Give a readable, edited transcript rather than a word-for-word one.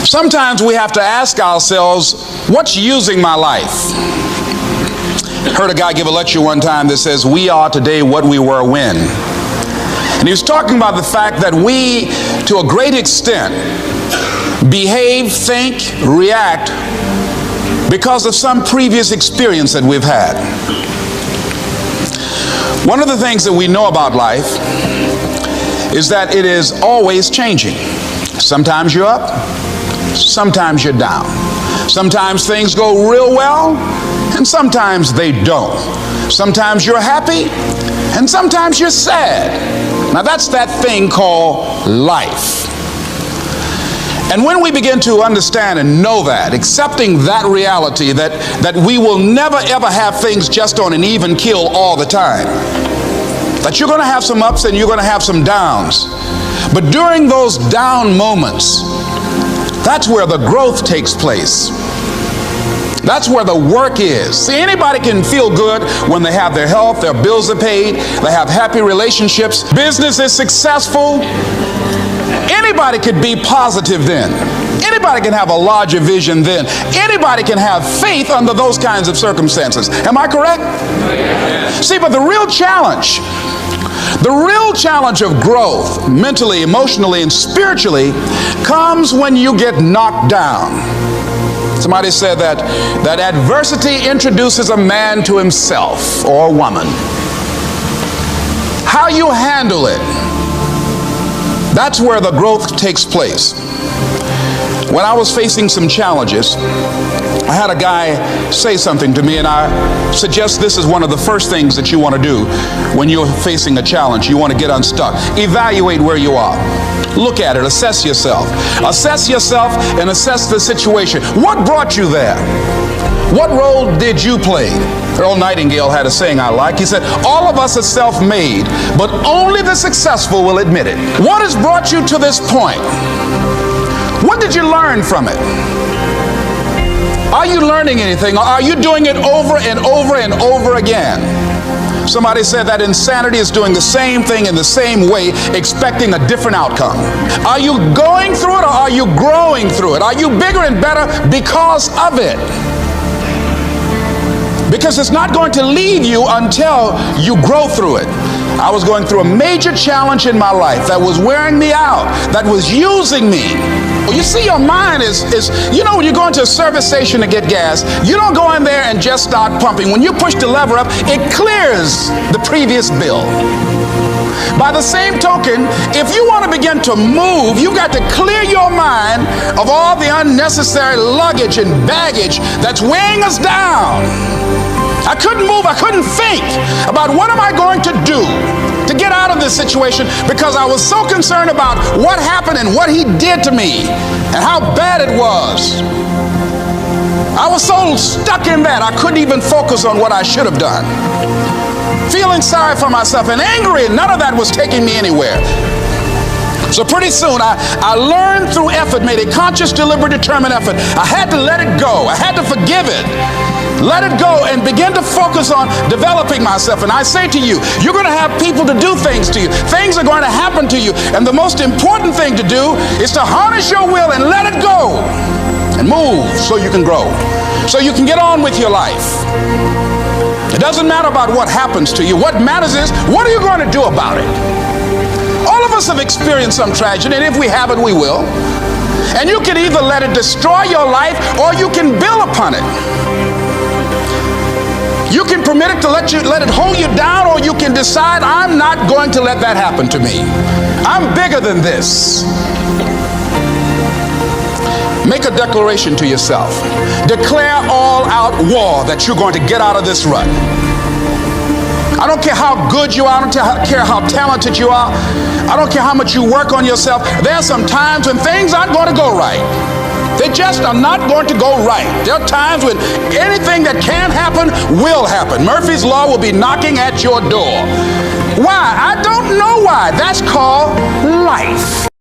Sometimes we have to ask ourselves, what's using my life? Heard a guy give a lecture one time that says, we are today what we were when. And he was talking about the fact that we, to a great extent, behave, think, react because of some previous experience that we've had. One of the things that we know about life is that it is always changing. Sometimes you're up, sometimes you're down. Sometimes things go real well, and sometimes they don't. Sometimes you're happy, and sometimes you're sad. Now that's that thing called life. And when we begin to understand and know that, accepting that reality that we will never ever have things just on an even keel all the time, that you're going to have some ups and you're going to have some downs, but during those down moments, that's where the growth takes place. That's where the work is. See, anybody can feel good when they have their health, their bills are paid, they have happy relationships, business is successful. Anybody could be positive then. Anybody can have a larger vision then. Anybody can have faith under those kinds of circumstances. Am I correct? See, but the real challenge of growth, mentally, emotionally, and spiritually, comes when you get knocked down. Somebody said that adversity introduces a man to himself or a woman. How you handle it, that's where the growth takes place. When I was facing some challenges, I had a guy say something to me, and I suggest this is one of the first things that you want to do when you're facing a challenge. You want to get unstuck. Evaluate where you are. Look at it. Assess yourself. Assess yourself and assess the situation. What brought you there? What role did you play? Earl Nightingale had a saying I like. He said, all of us are self-made, but only the successful will admit it. What has brought you to this point? What did you learn from it? Are you learning anything, or are you doing it over and over and over again? Somebody said that insanity is doing the same thing in the same way, expecting a different outcome. Are you going through it, or are you growing through it? Are you bigger and better because of it? Because it's not going to leave you until you grow through it. I was going through a major challenge in my life that was wearing me out, that was using me. Well, you see, your mind is you know, when you go into a service station to get gas, you don't go in there and just start pumping. When you push the lever up, it clears the previous bill. By the same token, if you want to begin to move, you've got to clear your mind of all the unnecessary luggage and baggage that's weighing us down. I couldn't move, I couldn't think about what am I going to do to get out of this situation, because I was so concerned about what happened and what he did to me and how bad it was. I was so stuck in that I couldn't even focus on what I should have done. Feeling sorry for myself and angry, and none of that was taking me anywhere. So pretty soon I learned through effort, made a conscious, deliberate, determined effort. I had to let it go. I had to forgive it. Let it go and begin to focus on developing myself. And I say to you, you're going to have people to do things to you. Things are going to happen to you. And the most important thing to do is to harness your will and let it go and move so you can grow, so you can get on with your life. It doesn't matter about what happens to you. What matters is, what are you going to do about it? All of us have experienced some tragedy, and if we haven't, we will. And you can either let it destroy your life, or you can build upon it. You can permit it to let it hold you down, or you can decide, I'm not going to let that happen to me. I'm bigger than this. Make a declaration to yourself. Declare all out war that you're going to get out of this rut. I don't care how good you are. I don't care how talented you are. I don't care how much you work on yourself. There are some times when things aren't going to go right. They just are not going to go right. There are times when anything that can happen will happen. Murphy's Law will be knocking at your door. Why? I don't know why. That's called life.